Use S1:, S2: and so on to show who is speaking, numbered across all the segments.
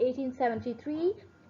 S1: 1873।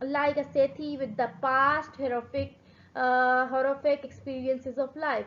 S1: like a Sethi with the past horrific experiences of life.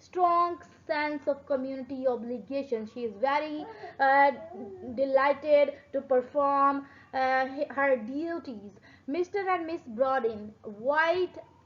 S1: strong sense of community obligation. She is very delighted to perform her duties. Mr. and Miss Brodin white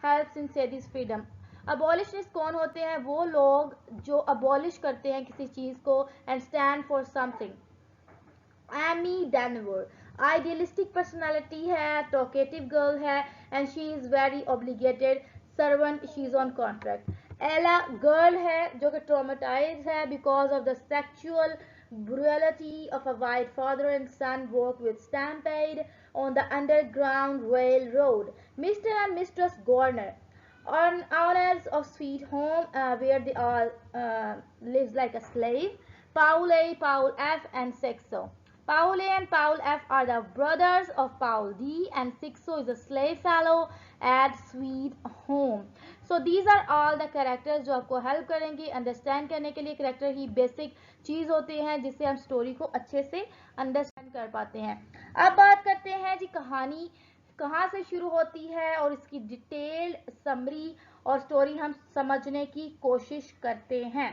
S1: helps in Seti's freedom. ابولشنسٹ کون ہوتے ہیں؟ وہ لوگ جو ابولش کرتے ہیں کسی چیز کو understand for something. Amy Denver idealistic personality ہے, ٹاکیٹو گرل ہے, and she is very obligated servant, she is on contract. Ella girl ہے جو کہ ٹرامیٹائز ہے because of the sexual brutality of a white father and son work with Stampede on the Underground Railroad. Mr. and Mistress Garner, owners of Sweet Home, where they all lives like a slave. Paul A, Paul F, and Sixo. Paul A and Paul F are the brothers of Paul D, and Sixo is a slave fellow at Sweet Home. So these are all the characters جو آپ کو help کریں گے understand کرنے کے لیے. character ہی basic چیز ہوتے ہیں جس سے ہم سٹوری کو اچھے سے understand کر پاتے ہیں. اب بات کرتے ہیں جی کہانی کہاں سے شروع ہوتی ہے اور اس کی ڈیٹیل سمری اور سٹوری ہم سمجھنے کی کوشش کرتے ہیں.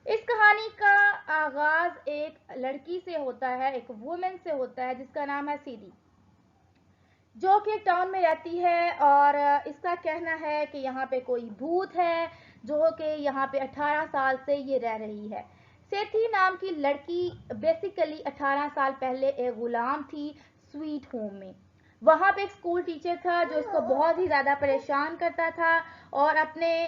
S1: اس کہانی کا آغاز ایک لڑکی سے ہوتا ہے, ایک وومن سے ہوتا ہے جس کا نام ہے سیدھی, جو کہ ٹاؤن میں رہتی ہے اور اس کا کہنا ہے کہ یہاں پہ کوئی بھوت ہے جو کہ یہاں پہ 18 سال سے یہ رہ رہی ہے. سیتھی نام کی لڑکی بیسیکلی 18 سال پہلے ایک غلام تھی سویٹ ہوم میں. وہاں پہ ایک اسکول ٹیچر تھا جو اس کو بہت ہی زیادہ پریشان کرتا تھا اور اپنے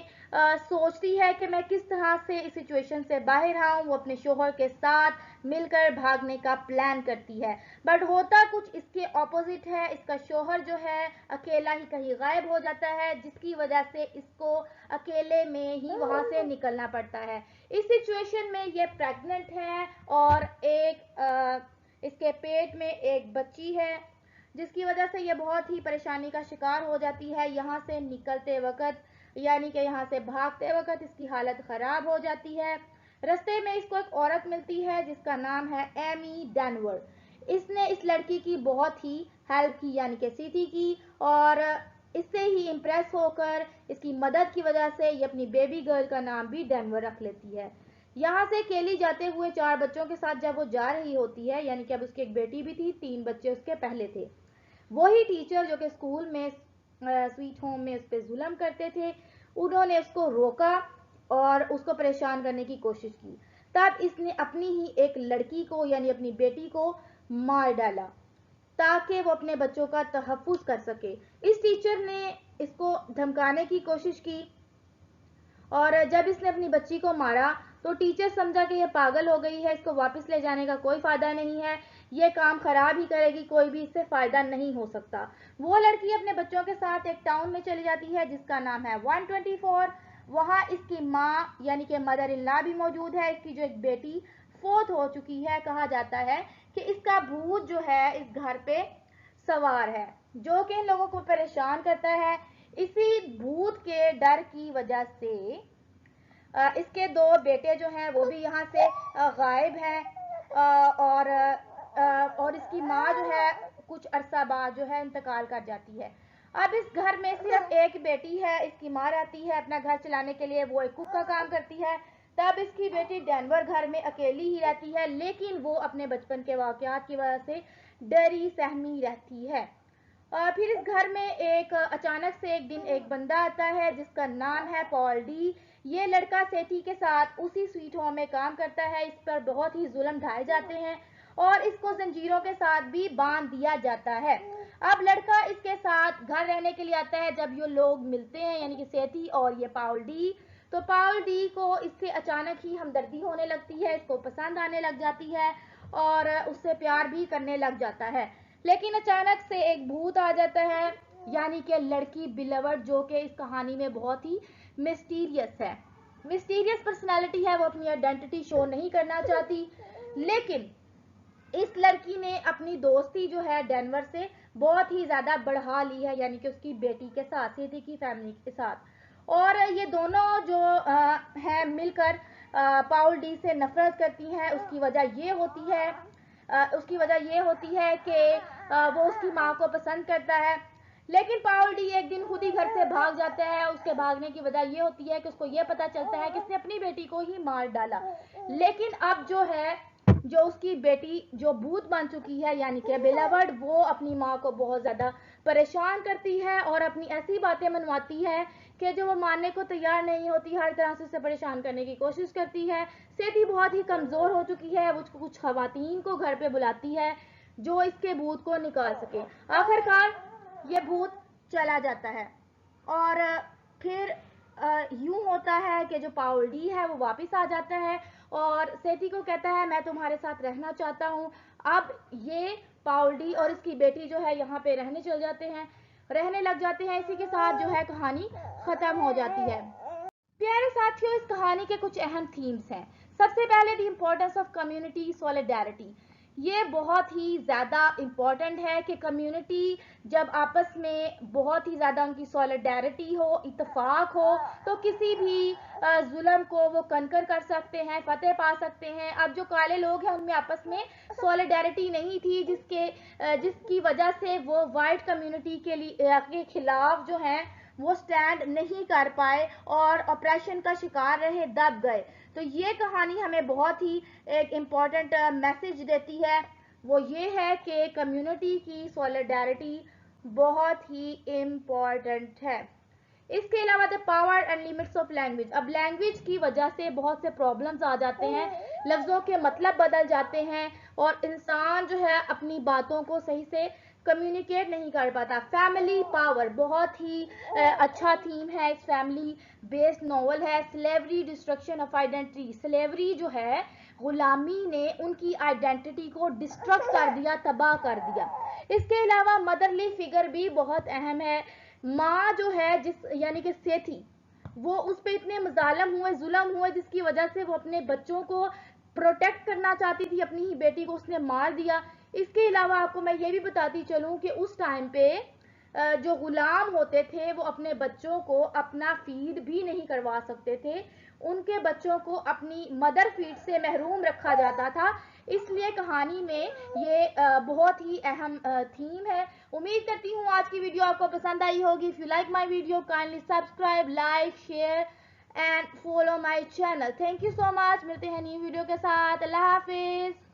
S1: سوچتی ہے کہ میں کس طرح سے اس سچویشن سے باہر آؤں. وہ اپنے شوہر کے ساتھ مل کر بھاگنے کا پلان کرتی ہے, بٹ ہوتا کچھ اس کے اپوزٹ ہے. اس کا شوہر جو ہے اکیلا ہی کہیں غائب ہو جاتا ہے جس کی وجہ سے اس کو اکیلے میں ہی وہاں سے نکلنا پڑتا ہے. اس سچویشن میں یہ پریگننٹ ہے اور ایک اس کے پیٹ میں ایک بچی ہے جس کی وجہ سے یہ بہت ہی پریشانی کا شکار ہو جاتی ہے. یہاں سے نکلتے وقت یعنی کہ یہاں سے بھاگتے وقت اس کی حالت خراب ہو جاتی ہے. رستے میں اس کو ایک عورت ملتی ہے جس کا نام ہے ایمی ڈینور. اس نے اس لڑکی کی بہت ہی ہیلپ کی یعنی کہ سیتھی کی, اور اس سے ہی امپریس ہو کر اس کی مدد کی وجہ سے یہ اپنی بیبی گرل کا نام بھی ڈینور رکھ لیتی ہے. یہاں سے کیلی جاتے ہوئے 4 بچوں کے ساتھ جب وہ جا رہی ہوتی ہے, یعنی کہ اب اس کی ایک بیٹی بھی تھی, 3 بچے اس کے پہلے تھے. وہی ٹیچر جو کہ اسکول میں سویٹ ہوم میں اس پہ ظلم کرتے تھے, انہوں نے اس کو روکا اور اس کو پریشان کرنے کی کوشش کی. تب اس نے اپنی ہی ایک لڑکی کو یعنی اپنی بیٹی کو مار ڈالا تاکہ وہ اپنے بچوں کا تحفظ کر سکے. اس ٹیچر نے اس کو دھمکانے کی کوشش کی اور جب اس نے اپنی بچی کو مارا تو ٹیچر سمجھا کہ یہ پاگل ہو گئی ہے, اس کو واپس لے جانے کا کوئی فائدہ نہیں ہے, یہ کام خراب ہی کرے گی, کوئی بھی اس سے فائدہ نہیں ہو سکتا. وہ لڑکی اپنے بچوں کے ساتھ ایک ٹاؤن میں چلی جاتی ہے جس کا نام ہے 124. وہاں اس کی ماں یعنی کہ مدر ان لا بھی موجود ہے. اس کی جو ایک بیٹی فوت ہو چکی ہے, کہا جاتا ہے کہ اس کا بھوت جو ہے اس گھر پہ سوار ہے جو کہ ان لوگوں کو پریشان کرتا ہے. اسی بھوت کے ڈر کی وجہ سے اس کے 2 بیٹے جو ہیں وہ بھی یہاں سے غائب ہیں اور اس کی ماں جو ہے کچھ عرصہ بعد جو ہے انتقال کر جاتی ہے. اب اس گھر میں صرف ایک بیٹی ہے, اس کی ماں رہتی ہے اپنا گھر چلانے کے لیے, وہ ایک کوک کا کام کرتی ہے. تب اس کی بیٹی ڈینور گھر میں اکیلی ہی رہتی ہے, لیکن وہ اپنے بچپن کے واقعات کی وجہ سے ڈری سہمی رہتی ہے. اور پھر اس گھر میں ایک اچانک سے ایک دن ایک بندہ آتا ہے جس کا نام ہے پال ڈی. یہ لڑکا سیتھی کے ساتھ اسی سویٹ ہوم میں کام کرتا ہے. اس پر بہت ہی ظلم ڈھائے جاتے ہیں اور اس کو زنجیروں کے ساتھ بھی باندھ دیا جاتا ہے. اب لڑکا اس کے ساتھ گھر رہنے کے لیے آتا ہے. جب یہ لوگ ملتے ہیں یعنی کہ سیتھی اور یہ پاول ڈی, تو پاول ڈی کو اس سے اچانک ہی ہمدردی ہونے لگتی ہے, اس کو پسند آنے لگ جاتی ہے اور اس سے پیار بھی کرنے لگ جاتا ہے. لیکن اچانک سے ایک بھوت آ جاتا ہے یعنی کہ لڑکی بلیورڈ, جو کہ اس کہانی میں بہت ہی مسٹیریس ہے, مسٹیریس پرسنالٹی ہے. وہ اپنی آئیڈینٹی شو نہیں کرنا چاہتی, لیکن اس لڑکی نے اپنی دوستی جو ہے ڈینور سے بہت ہی زیادہ بڑھا لی ہے یعنی کہ اس کی بیٹی کے ساتھ, سیدھی کی فیملی کے ساتھ. اور یہ دونوں جو ہیں مل کر پاول ڈی سے نفرت کرتی ہیں. اس کی وجہ یہ ہوتی ہے کہ وہ اس کی ماں کو پسند کرتا ہے, لیکن پاول ڈی ایک دن خود ہی گھر سے بھاگ جاتا ہے. اس کے بھاگنے کی وجہ یہ ہوتی ہے کہ اس کو یہ پتا چلتا ہے کہ اس نے اپنی بیٹی کو ہی مار ڈالا. لیکن اب جو اس کی بیٹی جو بھوت بن چکی ہے یعنی کہ بیلاورڈ, وہ اپنی ماں کو بہت زیادہ پریشان کرتی ہے اور اپنی ایسی باتیں منواتی ہے کہ جو وہ ماننے کو تیار نہیں ہوتی، ہر طرح سے اسے پریشان کرنے کی کوشش کرتی ہے۔ سیٹھی بہت ہی کمزور ہو چکی ہے، وہ کچھ خواتین کو گھر پہ بلاتی ہے جو اس کے بھوت کو نکال سکے۔ آخرکار یہ بھوت چلا جاتا ہے اور پھر یوں ہوتا ہے کہ جو پاول ڈی ہے وہ واپس آ جاتا ہے اور سیٹھی کو کہتا ہے میں تمہارے ساتھ رہنا چاہتا ہوں۔ اب یہ پاول ڈی اور اس کی بیٹی جو ہے یہاں پہ رہنے چل جاتے ہیں، رہنے لگ جاتے ہیں۔ اسی کے ساتھ جو ہے کہانی ختم ہو جاتی ہے۔ پیارے ساتھیوں، اس کہانی کے کچھ اہم تھیمز ہیں۔ سب سے پہلے دی امپورٹنس آف کمیونٹی سولیڈیرٹی۔ یہ بہت ہی زیادہ امپورٹنٹ ہے کہ کمیونٹی جب آپس میں بہت ہی زیادہ ان کی سولیڈیرٹی ہو، اتفاق ہو، تو کسی بھی ظلم کو وہ کنکر کر سکتے ہیں، فتح پا سکتے ہیں۔ اب جو کالے لوگ ہیں ان میں آپس میں سولیڈیرٹی نہیں تھی، جس کی وجہ سے وہ وائٹ کمیونٹی کے خلاف جو ہیں وہ سٹینڈ نہیں کر پائے اور اپریشن کا شکار رہے، دب گئے۔ تو یہ کہانی ہمیں بہت ہی ایک امپورٹنٹ میسج دیتی ہے، وہ یہ ہے کہ کمیونٹی کی سولیڈیرٹی بہت ہی امپورٹنٹ ہے۔ اس کے علاوہ the power and limits of language۔ اب لینگویج کی وجہ سے بہت سے پرابلمز آ جاتے ہیں، لفظوں کے مطلب بدل جاتے ہیں اور انسان جو ہے اپنی باتوں کو صحیح سے کمیونیکیٹ نہیں کر پاتا۔ فیملی پاور بہت ہی اچھا تھیم ہے، اس فیملی بیسڈ ناول ہے۔ Slavery destruction of identity. Slavery جو ہے، غلامی نے ان کی آئیڈینٹی کو ڈسٹرکٹ کر دیا، تباہ کر دیا۔ اس کے علاوہ مدرلی فگر بھی بہت اہم ہے۔ ماں جو ہے یعنی کہ سیٹھی، وہ اس پہ اتنے مظالم ہوئے، ظلم ہوئے، جس کی وجہ سے وہ اپنے بچوں کو پروٹیکٹ کرنا چاہتی تھی، اپنی ہی بیٹی کو اس نے مار دیا۔ اس کے علاوہ آپ کو میں یہ بھی بتاتی چلوں کہ اس ٹائم پہ جو غلام ہوتے تھے وہ اپنے بچوں کو اپنا فیڈ بھی نہیں کروا سکتے تھے، ان کے بچوں کو اپنی مدر فیڈ سے محروم رکھا جاتا تھا۔ اس لیے کہانی میں یہ بہت ہی اہم تھیم ہے۔ امید کرتی ہوں آج کی ویڈیو آپ کو پسند آئی ہوگی۔ If you like my video, kindly subscribe, like, share and follow my channel. Thank you so much۔ ملتے ہیں نیو ویڈیو کے ساتھ۔ اللہ حافظ۔